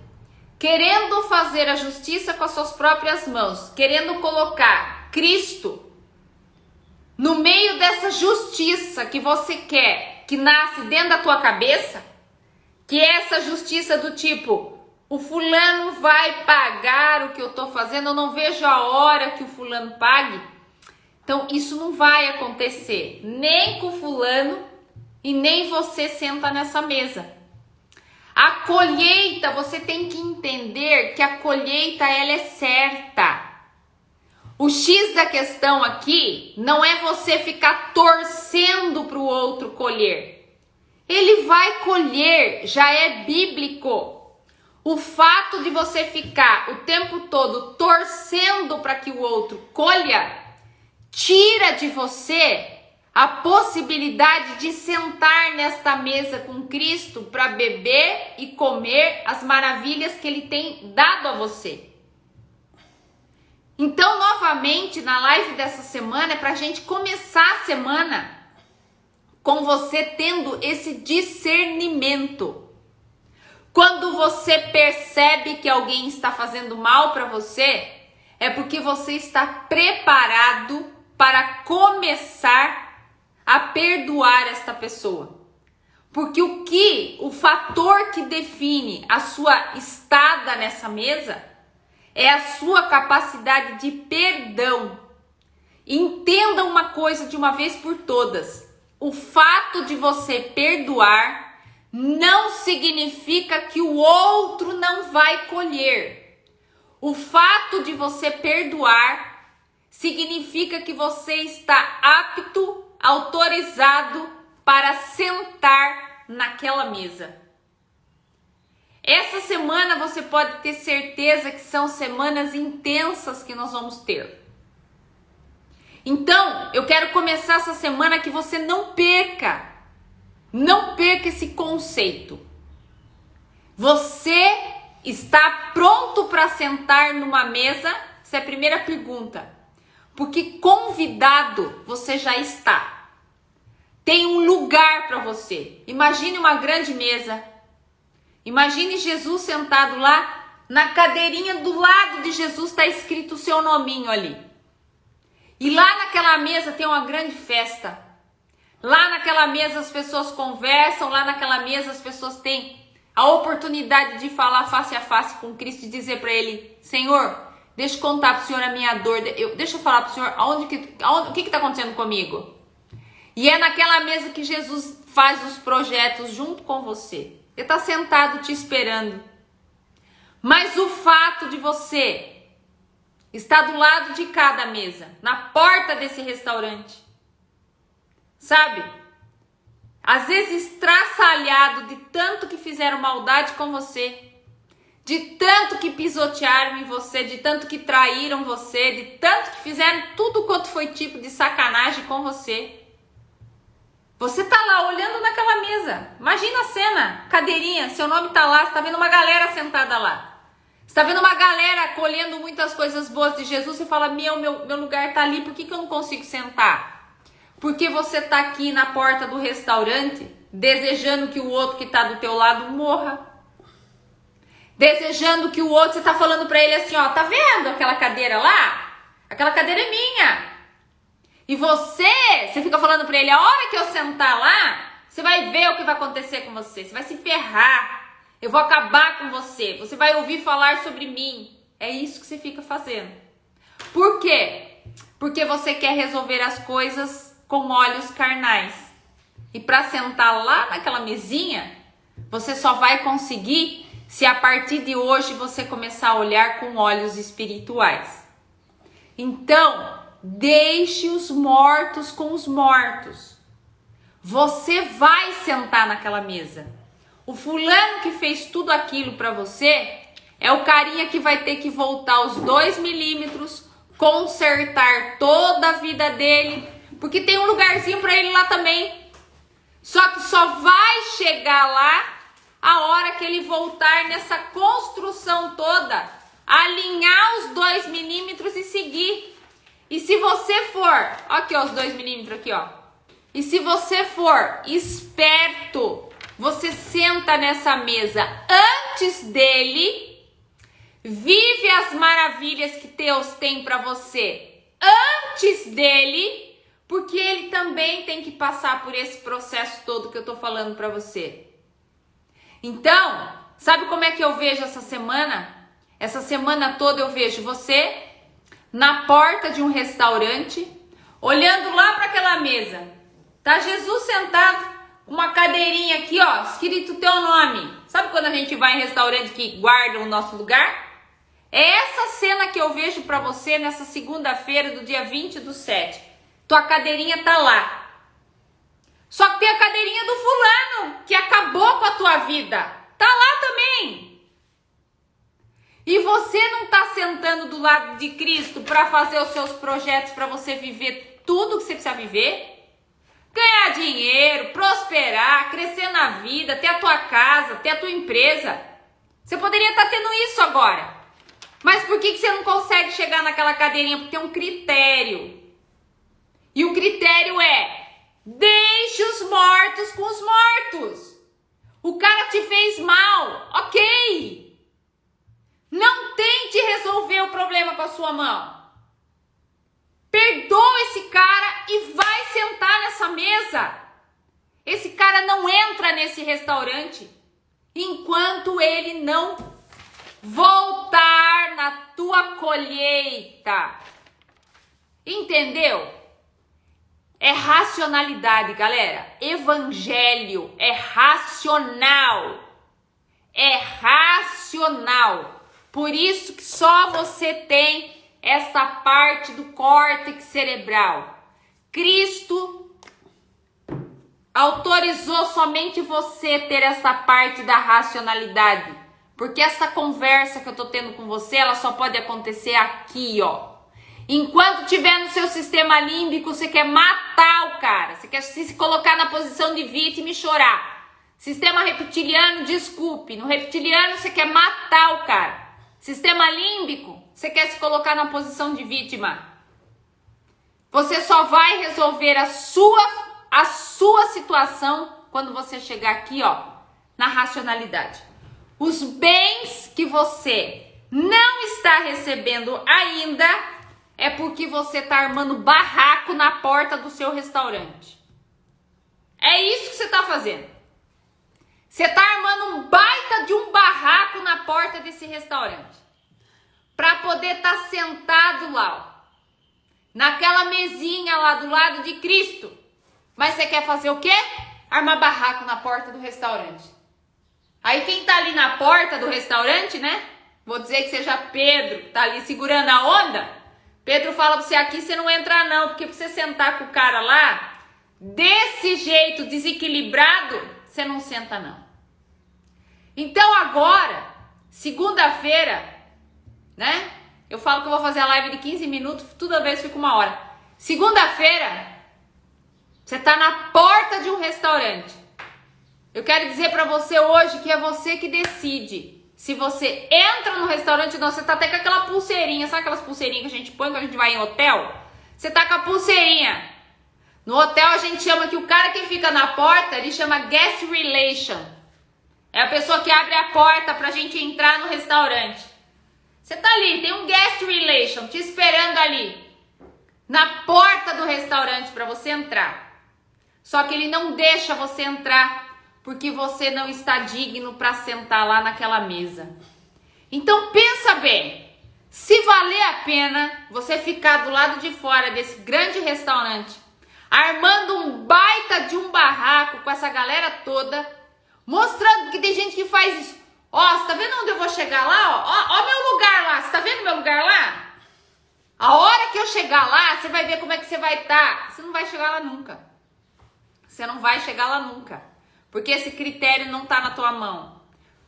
querendo fazer a justiça com as suas próprias mãos, querendo colocar Cristo no meio dessa justiça que você quer, que nasce dentro da tua cabeça, que é essa justiça do tipo, o fulano vai pagar o que eu tô fazendo, eu não vejo a hora que o fulano pague. Então isso não vai acontecer, nem com o fulano e nem você senta nessa mesa. A colheita, você tem que entender que a colheita ela é certa. O X da questão aqui não é você ficar torcendo para o outro colher. Ele vai colher, já é bíblico. O fato de você ficar o tempo todo torcendo para que o outro colha, tira de você a possibilidade de sentar nesta mesa com Cristo para beber e comer as maravilhas que Ele tem dado a você. Então, novamente, na live dessa semana, é para a gente começar a semana com você tendo esse discernimento. Quando você percebe que alguém está fazendo mal para você, é porque você está preparado para começar a perdoar esta pessoa. Porque o fator que define a sua estada nessa mesa é a sua capacidade de perdão. Entenda uma coisa de uma vez por todas. O fato de você perdoar não significa que o outro não vai colher. O fato de você perdoar significa que você está apto, autorizado para sentar naquela mesa. Essa semana você pode ter certeza que são semanas intensas que nós vamos ter. Então, eu quero começar essa semana que você não perca esse conceito. Você está pronto para sentar numa mesa? Essa é a primeira pergunta. Porque convidado você já está. Tem um lugar para você. Imagine uma grande mesa. Imagine Jesus sentado lá, na cadeirinha do lado de Jesus está escrito o seu nominho ali. E lá naquela mesa tem uma grande festa. Lá naquela mesa as pessoas conversam, lá naquela mesa as pessoas têm a oportunidade de falar face a face com Cristo e dizer para Ele, Senhor, deixa eu contar para o Senhor a minha dor, deixa eu falar para o Senhor o que está acontecendo comigo. E é naquela mesa que Jesus faz os projetos junto com você. Ele está sentado te esperando. Mas o fato de você estar do lado de cada mesa, na porta desse restaurante, sabe? Às vezes estraçalhado de tanto que fizeram maldade com você, de tanto que pisotearam em você, de tanto que traíram você, de tanto que fizeram tudo quanto foi tipo de sacanagem com você. Você tá lá olhando naquela mesa. Imagina a cena, cadeirinha, seu nome tá lá, você tá vendo uma galera sentada lá. Você tá vendo uma galera colhendo muitas coisas boas de Jesus, você fala, meu lugar tá ali, por que eu não consigo sentar? Porque você tá aqui na porta do restaurante, desejando que o outro que tá do teu lado morra. Desejando que o outro, você tá falando pra ele assim, ó, tá vendo aquela cadeira lá? Aquela cadeira é minha. E você fica falando pra ele, a hora que eu sentar lá, você vai ver o que vai acontecer com você. Você vai se ferrar. Eu vou acabar com você. Você vai ouvir falar sobre mim. É isso que você fica fazendo. Por quê? Porque você quer resolver as coisas com olhos carnais. E pra sentar lá naquela mesinha, você só vai conseguir se a partir de hoje você começar a olhar com olhos espirituais. Então, deixe os mortos com os mortos. Você vai sentar naquela mesa. O fulano que fez tudo aquilo pra você é o carinha que vai ter que voltar os 2 milímetros, consertar toda a vida dele, porque tem um lugarzinho pra ele lá também. Só que só vai chegar lá a hora que ele voltar nessa construção toda, alinhar os 2 milímetros e seguir. E se você for, aqui ó, os 2 milímetros aqui ó. E se você for esperto, você senta nessa mesa antes dele, vive as maravilhas que Deus tem para você antes dele, porque ele também tem que passar por esse processo todo que eu tô falando para você. Então, sabe como é que eu vejo essa semana? Essa semana toda eu vejo você na porta de um restaurante, olhando lá para aquela mesa. Tá Jesus sentado, uma cadeirinha aqui, ó, escrito teu nome. Sabe quando a gente vai em restaurante que guarda o nosso lugar? É essa cena que eu vejo para você nessa segunda-feira do dia 20/7. Tua cadeirinha tá lá. Só que tem a cadeirinha do fulano que acabou com a tua vida. Tá lá também. E você não tá sentando do lado de Cristo para fazer os seus projetos, para você viver tudo que você precisa viver? Ganhar dinheiro, prosperar, crescer na vida, ter a tua casa, ter a tua empresa. Você poderia estar tendo isso agora. Mas por que você não consegue chegar naquela cadeirinha? Porque tem um critério. E o critério é: deixe os mortos com os mortos. O cara te fez mal, ok. Não tente resolver o problema com a sua mão. Perdoa esse cara e vai sentar nessa mesa. Esse cara não entra nesse restaurante enquanto ele não voltar na tua colheita. Entendeu? É racionalidade, galera. Evangelho é racional. É racional. Por isso que só você tem esta parte do córtex cerebral. Cristo autorizou somente você ter essa parte da racionalidade. Porque essa conversa que eu tô tendo com você, ela só pode acontecer aqui, ó. Enquanto tiver no seu sistema límbico, você quer matar o cara. Você quer se colocar na posição de vítima e chorar. Sistema reptiliano, desculpe. No reptiliano, você quer matar o cara. Sistema límbico, você quer se colocar na posição de vítima. Você só vai resolver a sua situação quando você chegar aqui, ó, na racionalidade. Os bens que você não está recebendo ainda é porque você está armando barraco na porta do seu restaurante. É isso que você está fazendo. Você está armando um baita de um barraco na porta desse restaurante. Para poder estar sentado lá, ó, naquela mesinha lá do lado de Cristo. Mas você quer fazer o quê? Armar barraco na porta do restaurante. Aí quem tá ali na porta do restaurante, né? Vou dizer que seja Pedro, tá ali segurando a onda. Pedro fala pra você, aqui você não entra não, porque pra você sentar com o cara lá, desse jeito desequilibrado, você não senta não. Então agora, segunda-feira, né? Eu falo que eu vou fazer a live de 15 minutos, toda vez fica 1 hora. Segunda-feira, você tá na porta de um restaurante. Eu quero dizer pra você hoje que é você que decide. Se você entra no restaurante ou não, você tá até com aquela pulseirinha, sabe aquelas pulseirinhas que a gente põe quando a gente vai em hotel? Você tá com a pulseirinha. No hotel a gente chama que o cara que fica na porta, ele chama guest relation. É a pessoa que abre a porta pra gente entrar no restaurante. Você tá ali, tem um guest relation te esperando ali, na porta do restaurante pra você entrar. Só que ele não deixa você entrar porque você não está digno para sentar lá naquela mesa. Então pensa bem, se valer a pena você ficar do lado de fora desse grande restaurante, armando um baita de um barraco com essa galera toda, mostrando que tem gente que faz isso. Ó, você tá vendo onde eu vou chegar lá? Ó meu lugar lá, você tá vendo meu lugar lá? A hora que eu chegar lá, você vai ver como é que você vai estar. Você não vai chegar lá nunca. Você não vai chegar lá nunca. Porque esse critério não tá na tua mão.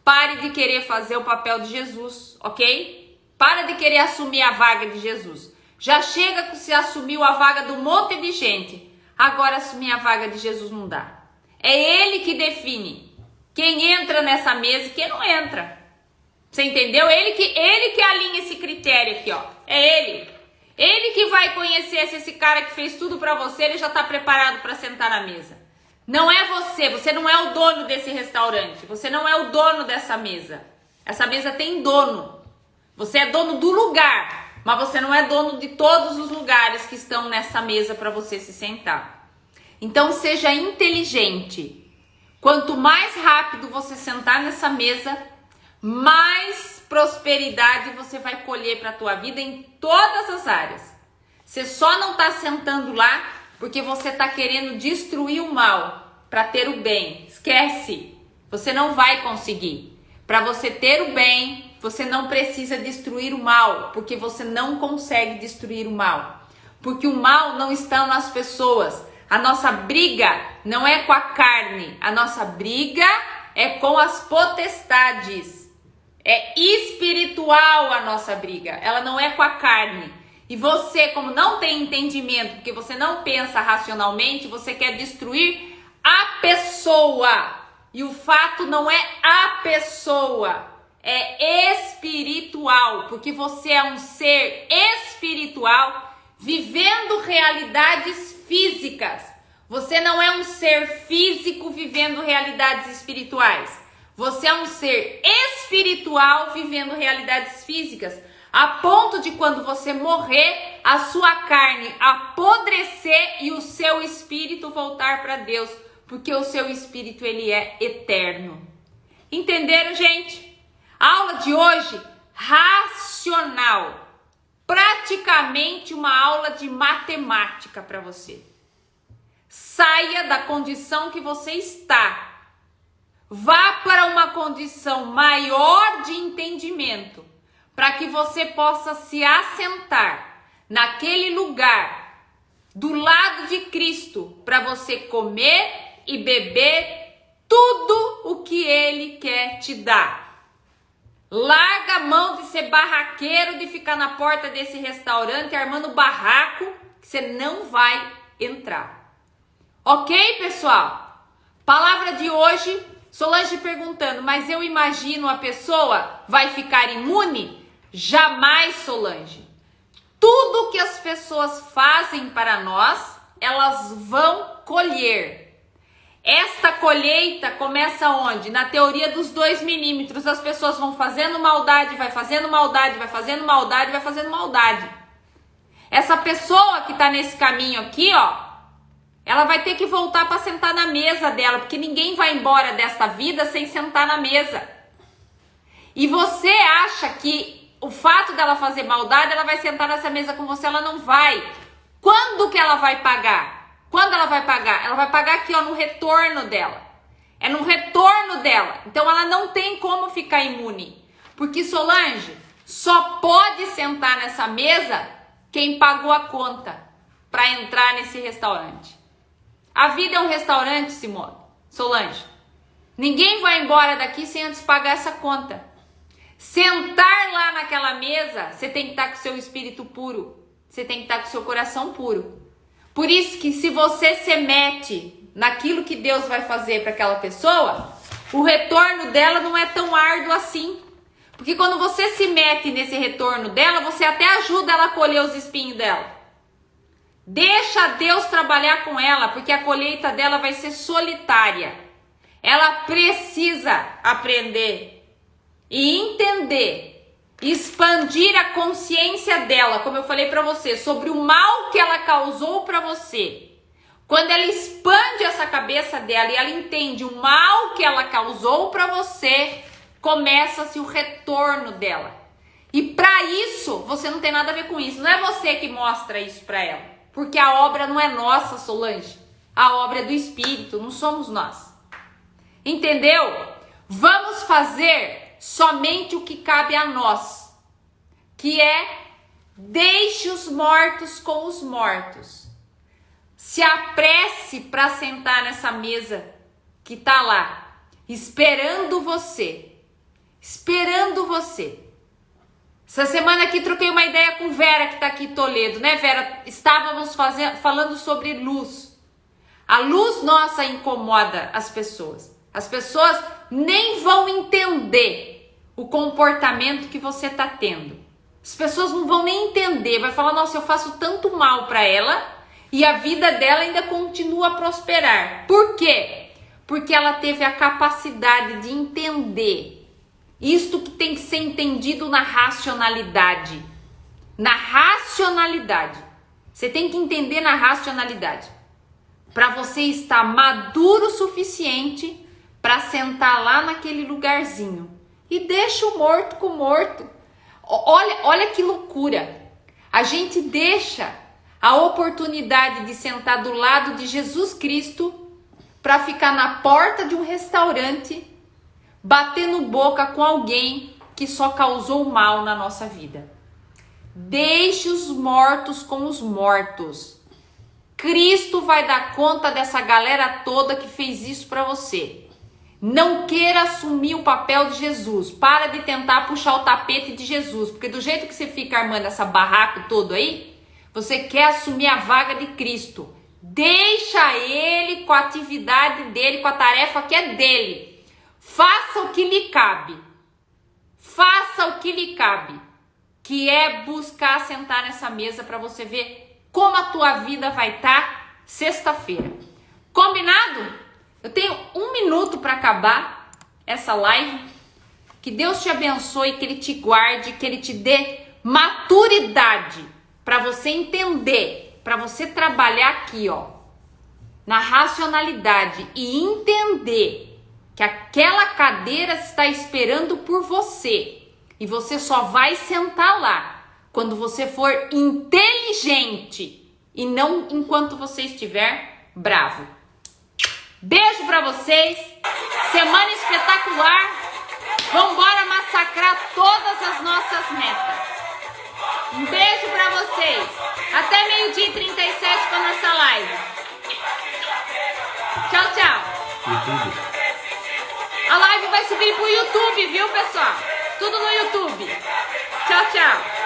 Pare de querer fazer o papel de Jesus, ok? Para de querer assumir a vaga de Jesus. Já chega que você assumiu a vaga do monte de gente. Agora assumir a vaga de Jesus não dá. É ele que define quem entra nessa mesa e quem não entra. Você entendeu? Ele que alinha esse critério aqui, ó. É ele. Ele que vai conhecer se esse cara que fez tudo pra você, ele já tá preparado pra sentar na mesa. Não é você não é o dono desse restaurante, você não é o dono dessa mesa. Essa mesa tem dono. Você é dono do lugar, mas você não é dono de todos os lugares que estão nessa mesa para você se sentar. Então seja inteligente. Quanto mais rápido você sentar nessa mesa, mais prosperidade você vai colher para a tua vida em todas as áreas. Você só não está sentando lá porque você está querendo destruir o mal para ter o bem. Esquece, você não vai conseguir. Para você ter o bem, você não precisa destruir o mal, porque você não consegue destruir o mal. Porque o mal não está nas pessoas. A nossa briga não é com a carne, a nossa briga é com as potestades. É espiritual a nossa briga, ela não é com a carne. E você, como não tem entendimento, porque você não pensa racionalmente, você quer destruir a pessoa. E o fato não é a pessoa, é espiritual, porque você é um ser espiritual vivendo realidades físicas. Você não é um ser físico vivendo realidades espirituais. Você é um ser espiritual vivendo realidades físicas. A ponto de quando você morrer, a sua carne apodrecer e o seu espírito voltar para Deus, porque o seu espírito ele é eterno. Entenderam, gente? A aula de hoje, racional, praticamente uma aula de matemática para você. Saia da condição que você está. Vá para uma condição maior de entendimento, para que você possa se assentar naquele lugar do lado de Cristo, para você comer e beber tudo o que Ele quer te dar. Larga a mão de ser barraqueiro, de ficar na porta desse restaurante armando barraco, que você não vai entrar. Ok, pessoal? Palavra de hoje, Solange perguntando, mas eu imagino a pessoa vai ficar imune? Jamais, Solange. Tudo que as pessoas fazem para nós, elas vão colher. Esta colheita começa onde? Na teoria dos 2 milímetros. As pessoas vão fazendo maldade, vai fazendo maldade, vai fazendo maldade, vai fazendo maldade. Essa pessoa que está nesse caminho aqui, ó, ela vai ter que voltar para sentar na mesa dela, porque ninguém vai embora desta vida sem sentar na mesa. E você acha que o fato dela fazer maldade, ela vai sentar nessa mesa com você? Ela não vai. Quando que ela vai pagar? Quando ela vai pagar? Ela vai pagar aqui, ó, no retorno dela. É no retorno dela. Então ela não tem como ficar imune. Porque, Solange, só pode sentar nessa mesa quem pagou a conta para entrar nesse restaurante. A vida é um restaurante, Solange. Ninguém vai embora daqui sem antes pagar essa conta. Sentar lá naquela mesa, você tem que estar com o seu espírito puro. Você tem que estar com o seu coração puro. Por isso que se você se mete naquilo que Deus vai fazer para aquela pessoa, o retorno dela não é tão árduo assim. Porque quando você se mete nesse retorno dela, você até ajuda ela a colher os espinhos dela. Deixa Deus trabalhar com ela, porque a colheita dela vai ser solitária. Ela precisa aprender e entender, expandir a consciência dela, como eu falei para você, sobre o mal que ela causou para você. Quando ela expande essa cabeça dela e ela entende o mal que ela causou para você, começa-se o retorno dela. E para isso, você não tem nada a ver com isso. Não é você que mostra isso para ela. Porque a obra não é nossa, Solange. A obra é do Espírito, não somos nós. Entendeu? Vamos fazer somente o que cabe a nós. Que é, deixe os mortos com os mortos. Se apresse para sentar nessa mesa que tá lá, esperando você. Esperando você. Essa semana aqui troquei uma ideia com Vera, que tá aqui em Toledo, né, Vera? Estávamos falando sobre luz. A luz nossa incomoda as pessoas. As pessoas nem vão entender o comportamento que você tá tendo. As pessoas não vão nem entender. Vai falar, nossa, eu faço tanto mal para ela e a vida dela ainda continua a prosperar. Por quê? Porque ela teve a capacidade de entender isto que tem que ser entendido na racionalidade. Na racionalidade. Você tem que entender na racionalidade. Para você estar maduro o suficiente para sentar lá naquele lugarzinho. E deixa o morto com o morto. Olha que loucura. A gente deixa a oportunidade de sentar do lado de Jesus Cristo para ficar na porta de um restaurante batendo boca com alguém que só causou mal na nossa vida. Deixe os mortos com os mortos. Cristo vai dar conta dessa galera toda que fez isso para você. Não queira assumir o papel de Jesus. Para de tentar puxar o tapete de Jesus, porque do jeito que você fica armando essa barraco todo aí, você quer assumir a vaga de Cristo. Deixa ele com a atividade dele, com a tarefa que é dele. Faça o que lhe cabe. Faça o que lhe cabe. Que é buscar sentar nessa mesa para você ver como a tua vida vai estar sexta-feira. Combinado? Eu tenho 1 minuto para acabar essa live. Que Deus te abençoe, que Ele te guarde, que Ele te dê maturidade para você entender, para você trabalhar aqui, ó, na racionalidade e entender que aquela cadeira está esperando por você e você só vai sentar lá quando você for inteligente e não enquanto você estiver bravo. Beijo pra vocês, semana espetacular, vambora massacrar todas as nossas metas. Um beijo pra vocês, até 12h37 com a nossa live. Tchau, tchau. A live vai subir pro YouTube, viu, pessoal? Tudo no YouTube. Tchau, tchau.